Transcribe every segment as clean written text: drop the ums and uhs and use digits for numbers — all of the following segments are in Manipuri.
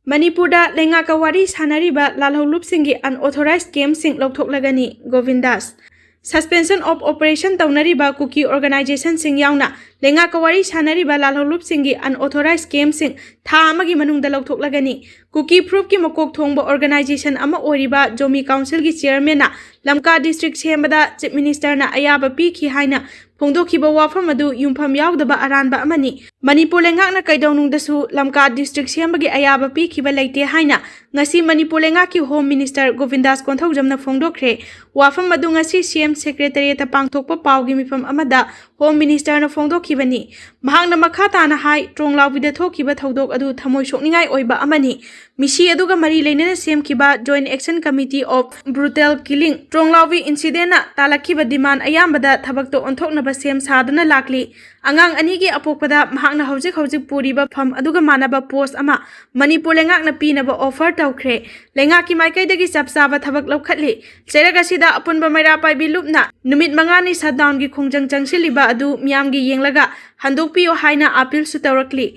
Manipurda Leingakna wari sanariba lalholupsingi unauthorized scamsing Louthoklagani Govindas. Suspension of operation taunariba Kuki organization sing yauna Leingakna wari sanariba lalholupsingi unauthorized scamsing tha amagi manungda Louthoklagani. Kuki proof ki makok thongba organization ama oriba Jomi Council ki chairman na Lamka district sembada chief minister na ayaba pikhi haina Phongdokhiba wafam adu yumpham yaudaba aranba amani Manipur Leingakna kaidonungdasu Lamka district sembagi ayaba pikhiba leite haina ngasi Manipur Leingakki home minister Govindas Konthaujamna phongdokhre wafam adu ngasi CM secretariat pangthokpa pawgi mifam amada home minister na phongdokhibani mahangna makha tana hai tronglawbida thokhiba thodok adu thamoi sokningai oiba amani Mishi aduga mari leinena semkiba Joint Action Committee of Brutal Killing Tronglawbi incident na talakiba demand ayambada thabakto onthoknaba sem sadana lakli angang anigi apokpada mahakna hojik puriba pham aduga manaba post ama Manipur Leingakna pinaba offer tawkhre Leingakki maikaidagi sapsaba thabak lokhatli cheraga sida apunba maira paibi lupna numit mangani shutdown gi khongjang changsiliba adu miyamgi yenglaga handokpiyo haina appeal su tawrakli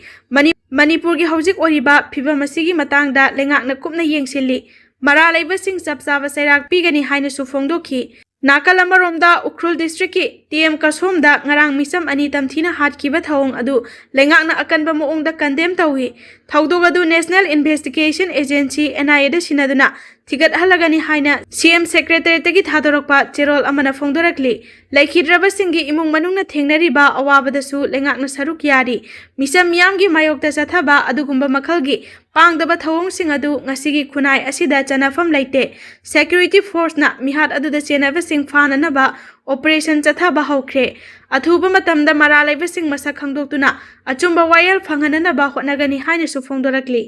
Manipur gi hojik oriba phibam asigi matangda Leingakna kupna yengsilli mara leibasing sapsaba sairak pigani haina su phongdokhi Nakalambaromda Ukhrul district ki TM Kasomda ngarang misam ani tamthina hatkiba Thouwong adu Leingakna akanba moongda condemn tawhi Thawdog adu National Investigation Agency NIA da sinaduna thigat halagani haina CM secretary tagi thadorokpa cherol amana phongdorakli laikhidraba singi imung manungna thengnariba awabadasu Leingakna saruk yari misam miyamgi mayokta chathaba adugumba makhalgi pangdaba Thouwong sing adu ngasigi khunai asida chanafam laite security force na mihat aduda chenaba sing phananaba operation chathaba hawkhre athuba matamda mara leibasing masak khangdoktuna achumba wayal phangananaba hotnagani haina su phongdorakli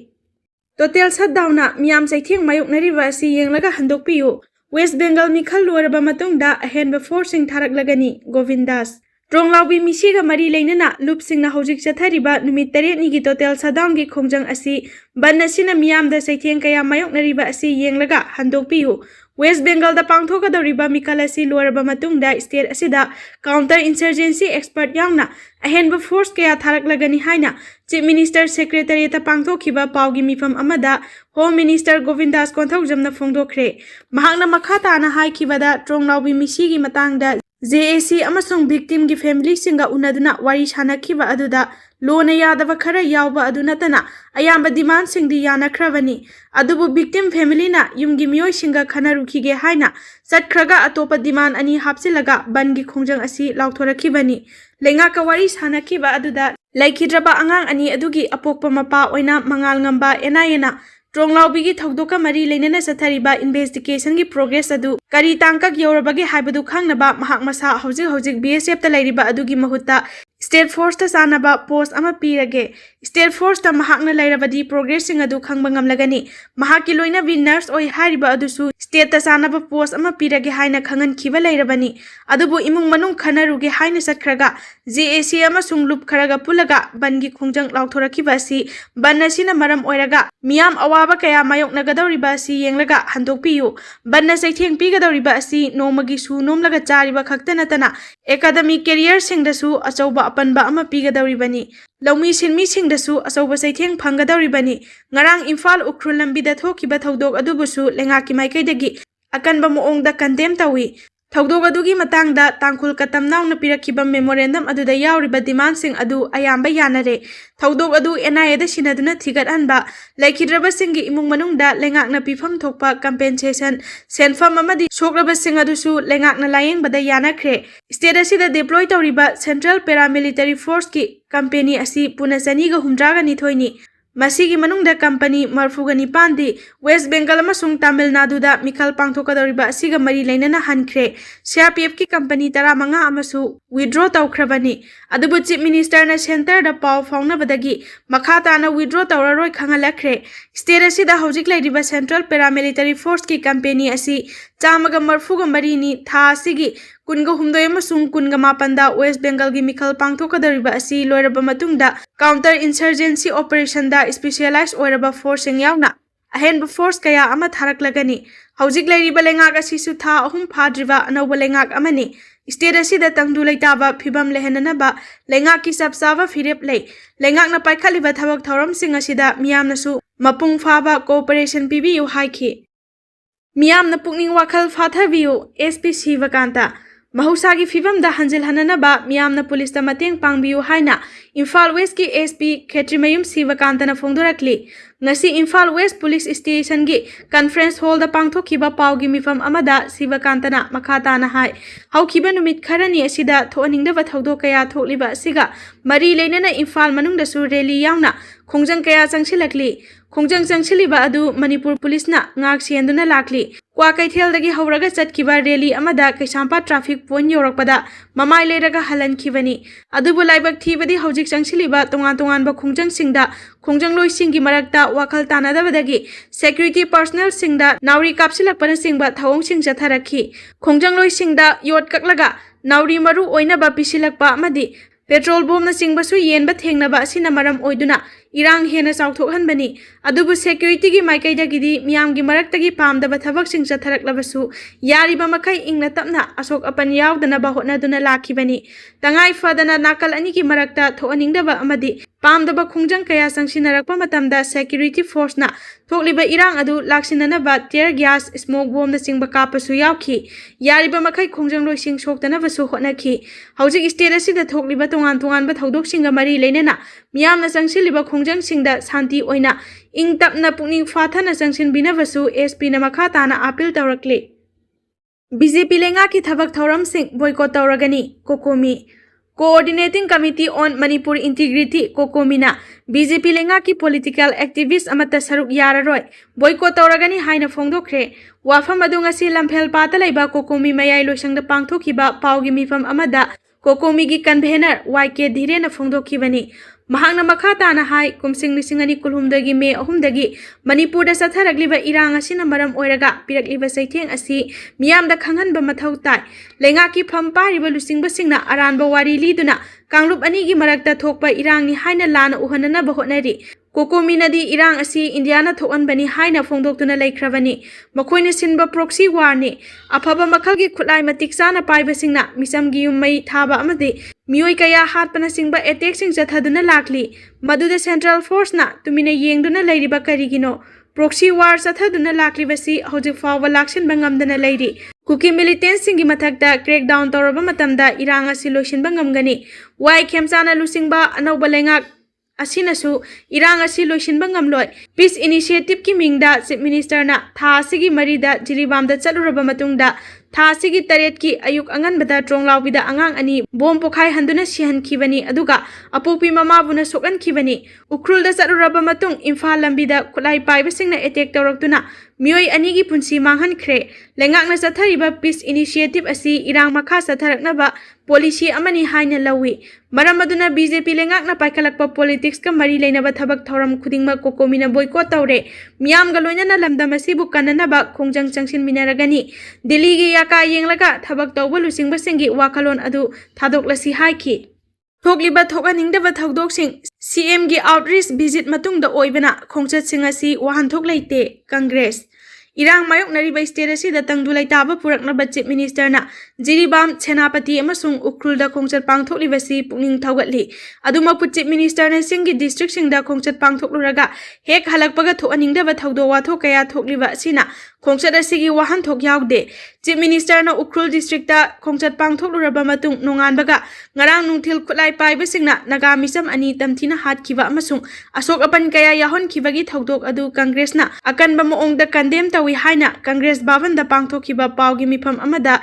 Total shutdown na miyam saithing mayoknariba asi yenglaga handokpiyu West Bengal mikhal luaraba matungda ahenba forcing tharaklagani Govindas Tronglawbi misiga mari leinana lupsingna hojik chathariba numit 8 ni gi total shutdown gi khongjang asi banasina miyamda saitheng kaya mayoknariba asi yenglaga handokpiyu West Bengal da pangthokadoriba mikal asi luaraba matungda state asida counter insurgency expert yangna ahenba force kaya tharaklagani haina Chief Minister Secretary ta pangthokhiba pawgi mifam amada Home Minister Govindas Konthaujamna phongdokhre mahakna makha tana haikhibada tronglawbi misigi matangda JAC amasung victim gi family singa unaduna wari sanakhiba aduda lona yadaba khara yawba aduna tana ayamba demand singdi yanakhrabani adubu victim family na yumgi miyoi singa khanarukhige haina satkhraga atopa demand ani hapsilaga bangi khongjang asi lauthораkhibani Leingakna wari sanakhiba aduda laikhidraba angang ani adugi apokpa mapa oina mangal ngamba NIA Tronglawbi gi thawdoka mari leinana sathariba investigation gi progress adu kari tangkak yorabagi haibadu khangnaba mahak masa hojik BSF ta lairiba adugi mahutta State Force ta sanaba post ama pirage State Force ta mahakna lairabadi progressing adu khangba ngamlagani mahaki loina winners oi hariba adusu state ta sanaba post ama pirage haina khangan khiba lairabani adubu imung manung khanaruge haina satkhraga JAC ama sunglup kharaga pulaga bangi khongjang lauthораkhibasi si banasina maram oiraga miyam awaba kaya mayok nagadoriba si yenglaga handokpiyu banna saitheng pigadoriba si nomagi su nomlaga chariba khaktanatana academic career singdasu achauba apanba ama pigadoribani Laumi sinmi singdasu achauba saitheng phanggadoribani ngarang Imphal Ukhrul lambida thokiba thodok adubusu Leingakki maikaidagi akanba moongda condemn tawi Thodok adugi matangda tangkhul katamnauna pirakhiba memorandum aduda yawriba demand sing adu ayamba yanare Thodok adu NIA da sinaduna thigat anba laikhidraba singi imung manungda Leingakna pifam thokpa compensation senfam amadi sokraba sing adusu Leingakna layengbada yanakhre state asida deploy tawriba Central Paramilitary Force ki company asi punasani ga humdraga ni thoini Masigi manungda company marfugani pandi West Bengal amasung Tamil Nadu da mikhal pangthokadoriba asiga mari leinana hankre CRPF ki company 15 amasu withdraw tawkhrabani adubu chief minister na center da paw faunabadagi makha tana withdraw tawraroi khangalakre state asida hojik lairiba Central Paramilitary Force ki company asi chamaga marfuga mari ni tha asigi kunga humdoi amasung kunga mapanda West Bengal gi mikhal pangthokadoriba asi loiraba matungda counter insurgency operation da specialized oiraba force yauna ahenba force kaya ama tharaklagani hojik lairiba Leingakna asisu tha ahum phadriba anauba Leingakna amani state asida tangdu leitaba phibam lehenanaba Leingakki sapsaba firep lei Leingakna paikhaliba thabak thoram sing asida miyamnasu mapung phaba cooperation pibiyu haikhre. Miyamna pukning wakhal fathabiyu SP Sivakanta. Mahusagi fibam da hanjil hananaba miyamna police da mateng pangbiyu haina Imphal West ki SP Khetrimayum Sivakanta na phongdorakli. Ngasi Imphal West Police Station gi conference hall da pangthokhiba pawgi mifam amada Sivakanta na makhata na hai haukiba numit kharani asida thoaningdaba thodok kaya thokliba asiga mari leinana Imphal manungda su rally yauna khongjang kaya changsilakli. Khongjang changchiliba adu Manipur Police na ngak sienduna lakli. Kwa Kaithel hauraga chatkiba rally amada Kaisampa traffic point yorakpada mamai leiraga halankibani. Adubu laibak thibadi haujik changchiliba tongan-tonganba khongjang singda khongjang loisingi marakta wakhal tanadabadagi security personnel singda nauri kapsilakpana singba Thouwong sing chatharakhi. Khongjang loisingda yot kaklaga nauri maru oinaba pisilakpa amadi petrol bomb na singbasu yenba thengnaba asina maram oiduna irang hena chawthokhanbani adubu security gi maikaidagidi miyamgi maraktagi pamdaba thabak sing chatharaklabasu yariba makai ingna tapna asok apan yawdanaba hotnaduna lakhibani tangai fadana nakal ani gi marakta thoaningdaba amadi pamdaba khongjang kaya sangsinnarakpa matamda security force na thokliba irang adu laksinanaba tear gas smoke bomb na singba kapasu yawki yariba makai khongjang loising soktanabasu hotnakhi haujik state asida thokliba tongan ba thodok singa mari leinena miyamna sangsilliba khongjang singda santi oina ing tapna pukning fathana sangsin binabasu SP na makha na appeal tawrakle. BJP lenga ki thabak thoram sing boycott tawragani kokomi. Coordinating Committee on Manipur Integrity Kokomina BJP lenga ki political activist amata saruk yararoi boycott tawragani haina phongdokhre wafam adu ngasi lamphel pata leiba kokomi mayai loisangda pangthokhiba pawgi mifam amada kokomi gi convener YK Dhire na phongdokhibani mahangna makhata na hai kumsing lisingani kulhumdagi me ahumdagi Manipur da satharagliba irang asina maram oiraga pirakliba saitheng asi miyamda khanghanba mathau tai lenga ki phampariba lusingba singna aranba wari liduna kanglup ani gi marakta thokpa irang ni haina lana uhanana ba hotnari kokomi nadi irang asi Indiana thokanbani haina phongdoktuna leikhrabani makhoina sinba proxy war ni aphaba makhalgi khulai matik sana paiba singna misamgi yummai thaba amadi mioi kaya hatpana singba attack sing chathaduna lakli maduda central force na tumina yengduna leiriba karigino proxy war chathaduna lakli basi hojik fawa laksin bangamdana leiri Kuki militants singi mathakta crackdown tawraba matamda irang asi loisinba ngamgani wai khemchana lusingba anauba lengak asinasu irang asi loisinba ngamloi peace initiative ki mingda chief minister na tha asigi marida jiribamda chaluraba matungda tha asigi taret ki ayuk anganbada tronglawbida angang ani bom pokhai handuna sihan khibani aduga apopi mama buna sokan khibani ukrulda chaluraba matung Imphal lambida khulai paiba singna attack tawraktuna mioi ani gi punsi manghan khre lengakna chathariba peace initiative asi irang makha chatharaknaba policy amani haina lawi maram aduna BJP lengakna paikalakpa politics ka mari leinaba thabak thoram khudingma kokomina boycott tawre miyam ga loinana lamdam asibu kananaba khongjang changsin minaragani Delhi gi yaka yenglaga thabak tawba lusingba singi wakalon adu thadoklasi haiki thokliba thokaningdaba thodok sing CM gi outreach visit matungda oibana khongchat singasi wahanthok leite Congress Irang mayok nariba state asida tangdulai taba puraknaba chief minister na Jiribam Senapati amasung ukrulda khongchat pangthoklibasi pukning thaugatli aduma pu chief minister na singi district singda khongchat pangthokluraga hek halakpaga thoaningdaba thaudo wathok kaya thokliba sina khongchat asigi wahan thok yaude chief minister na ukrul district ta khongchat pangthokluraba matung nonganbaga ngarang nungthil khulai paiba singna nagamisam ani tamthina hatkhiba amasung asok apan kaya yahon khibagi thaudok adu Congress na akanba moongda condemn wi haina Congress Bhavan da pangthokhiba pawgi mifam amada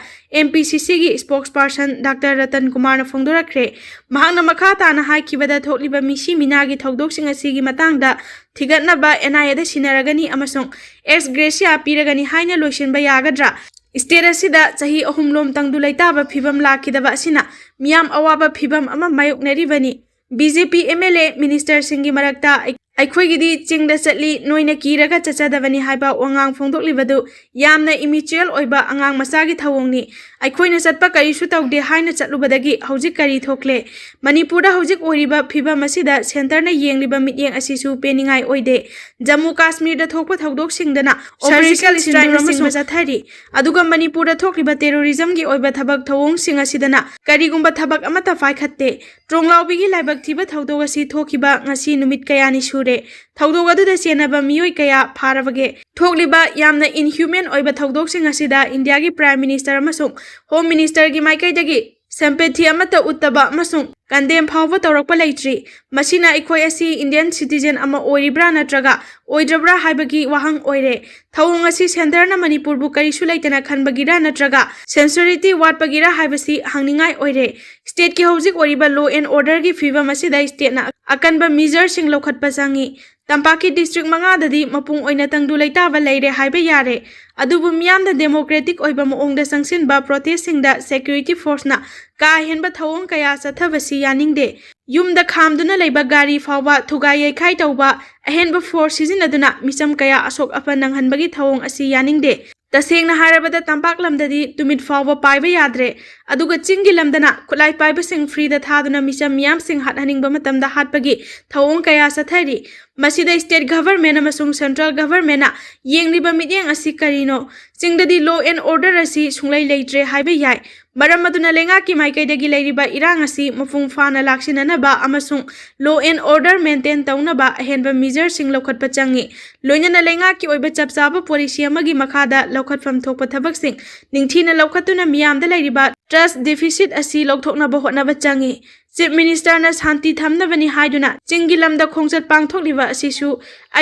MPCC gi spokesperson Dr. Ratan Kumar na phongdorakre mahangna makha tana haikibada thokliba misi minagi thodok sing asigi matangda thigatnaba NIA da sinaragani amasung ex gratia piragani haina loisinba yagadra state asida chahi ahumlom tangdulai taba phibam lakhidaba asina miyam awaba phibam ama mayoknaribani BJP MLA minister singi marakta Haikhre chingda chatli noina kiraga chachadabani haiba wangang phongdoklibadu yamna immature oiba angang masagi Thouwong ni Haikhre na chatpa karisu tawde haina chatlubadagi hojik kari thokle Manipurda hojik oriba phiba masida center na yengliba mityeng asisu peningai oide Jammu Kashmir da thokpa thodok singdana surgical strike singba chathari aduga Manipurda thokliba terrorism gi oiba thabak Thouwong singa sidana karigumba thabak amata faikhatte tronglawbi gi laibak thiba thodok asi thokiba ngasi numit kayani sure thawdok aduda chenaba miyoi kaya pharabage thokliba yamna inhuman oiba thawdok sing asida India gi Prime Minister amasung Home Minister gi maikai dagi sympathy amata uttaba amasung kandem phawba tawrakpa leitri masina ikhoi asi Indian citizen ama oiribra natraga oidrabra haibagi wahang oire Thouwong asi center na Manipur bu karisu leitana khanbagira natraga sensitivity watpagira haibasi hangningai oire state ki hojik oriba law and order gi fiba masida state na akanba measure sing lokhatpa changi Tampaki district manga dadi mapung oina tangdu leitaba leire haiba yare adubu miyamda democratic oiba maongda sangsinba protest singda security force na ka henba Thouwong kaya sathabasi yaningde yumda khamduna leiba gari fawba thugai yaikhai tawba ahenba force sizinaduna misam kaya asok apanang hanbagi Thouwong asi yaningde tasengna harabada tampak lamdadi tumit fawba paiba yadre aduga chingi lamdana khulai paiba sing free da thaduna misam miyam sing hathaningba matamda hatpagi Thouwong kaya sathari masida state government amasung central government na yengliba midyeng asi karino chingdadi law and order asi sunglai leitre haiba yai maram aduna lenga ki maikai dagi leiriba irang asi mafung fana laksinana ba amasung law and order maintain tauna ba ahenba measure sing lokhatpa changi loinana lenga ki oiba chapchaba policy amagi makhada lokhatfam thokpa thabak sing ningthina lokhatuna miyamda leiriba trust deficit asi lokthokna ba hotna ba changi Chief Minister na Shanti Thamnabani haiduna chingi lamda khongchat pangthokliba asisu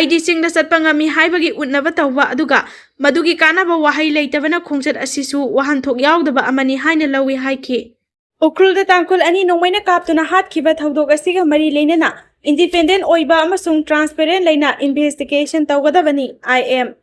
ID chingda chatpanga mi haibagi utnaba tawba aduga madugi kanaba wahai leitabana khongchat asisu wahanthok yaudaba amani haina lawi haikhi Ukrul da tangkul ani nongmaina kaptuna hatkhiba thawdok asiga mari leinana independent oiba amasung transparent leina investigation tawgadabani IM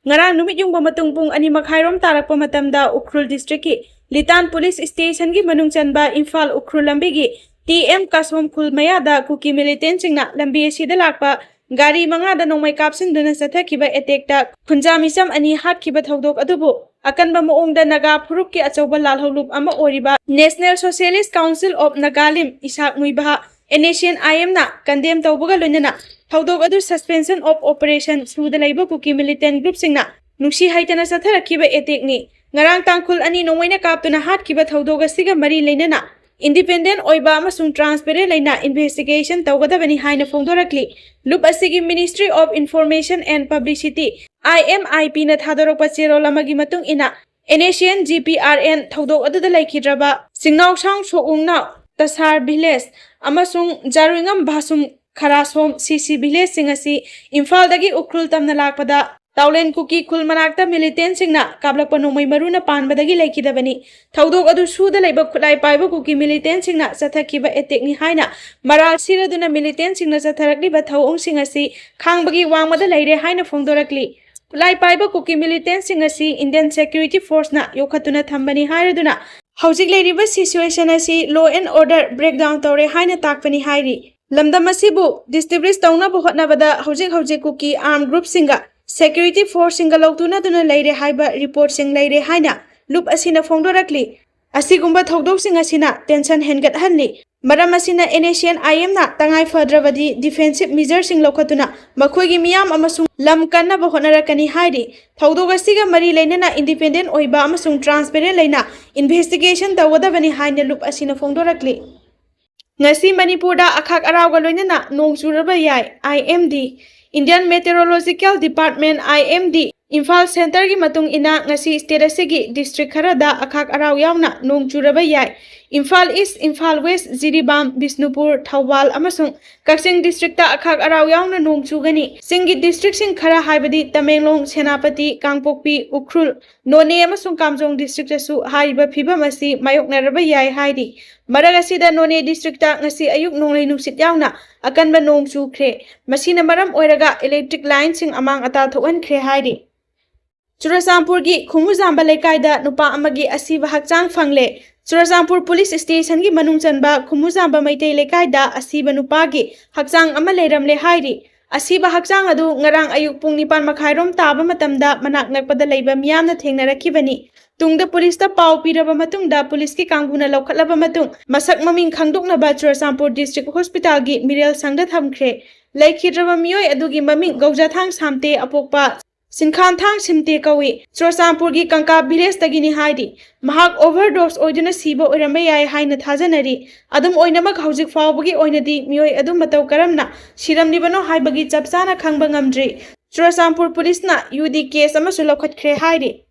ngarang numit yung matung pung ani makhairom tarakpa matamda Ukrul district ki Litan Police Station gi manung chanba Imphal Ukrul lambi gi TM Kasom Khul Mayada Kuki militant singna lambi asida lakpa gari manga da nongmai kapsin duna sathakhiba attack ta khunja misam ani hatkhiba thawdok adubu akanba maongda naga phuruk ki achauba lalholup ama oriba National Socialist Council of Nagalim Isak Muiba Nscn IM na condemn tawbuga loinana thawdok adu suspension of operation suda laiba Kuki militant group singna nungsi haitana satharakhiba attack ni ngarang tangkhul ani nongmaina kaptuna hatkhiba thawdok asiga mari leinana Independent oiba amasung transparent leina investigation tawgadabani haina phongdorakli loop asigi Ministry of Information and Publicity IMIP na thadorokpa cherol amagi matung ina Nscn GPRN thodok aduda laikhidraba singnaw sang soungna tasar village amasung jaruingam bhasum kharasom CC village singasi Imphal dagi Ukrul tamna lakpada Taulen Kuki Khul manakta militant singna kablakpa nongmai maruna panbadagi laikhidabani thawdok adu suda leiba khulai paiba Kuki militant singna sathakhiba attack ni haina maral siraduna militant singna satharakliba Thouwong singasi Khangbagi wangmada leire haina phongdorakli khulai paiba Kuki militant singasi Indian security force na yokhatuna thambani hairaduna hojik leiriba situation asi law and order breakdown tawre haina takpani hairi lamdam asibu distribute tawna bu hotnabada hojik Kuki armed group singa Security force singa lautuna duna leire haiba report sing leire haina loop asina phongdorakli asigumba thawdok sing asina tension hengat hanli maram asina Nscn IM na tangai fadrabadi defensive measure sing lokhatuna makhoigi miyam amasung lam kanna ba honarakani hairi thawdok asiga mari leinana independent oiba amasung transparent leina investigation tawgadabani haina loop asina phongdorakli ngasi Manipur da akhak arawga loinana nong churaba yai IMD Indian Meteorological Department IMD Imphal Center gi matung ina ngasi state asigi district khara da akhak araw yauna nong churaba yai Imphal East Imphal West Jiribam Bisnupur Thawal amasung Kaksing district ta akhak araw yauna nong chugani singi district sing khara haibadi Tamenglong Senapati Kangpokpi Ukrul None amasung Kamjong district asu haiba phibam asi mayoknaraba yai haidi Maragasida None district ta ngasi ayuk nonglei nuksit yauna akanba nong chukre masina maram oiraga electric line sing amang ata thokankhre haidi Churachandpur gi Khumuzamba lekai da nupa amagi asiba hakchang phangle Churachandpur police station gi manung chanba Khumuzamba maitai lekai da asiba nupa gi hakchang ama leiramle hairi asiba hakchang adu ngarang ayuk pung 9:30 taba matamda manak nakpada leiba miyamna thengnarakibani tungda police ta pau piraba matungda police ki kangbuna lokhatlaba matung masak maming khangdoknaba Churachandpur district hospital gi mirel sangda thamkhre laikhidraba miyoi adugi maming gaujathang samte apokpa Sinkhanthang Simte Kawi, Churachandpurgi Kangka Village Tagini Haidi, Mahak overdose Oiduna Sibo Uramaya Haina Tazanari, Adam Oinamak Hausik Faubugi Oinadi, Mio Adum Matau Karamna, Shiram Nibano Haibagi Chapsana Khangbangamdri, Churachandpur Police na UD case Amasulokhat Kre Haidi.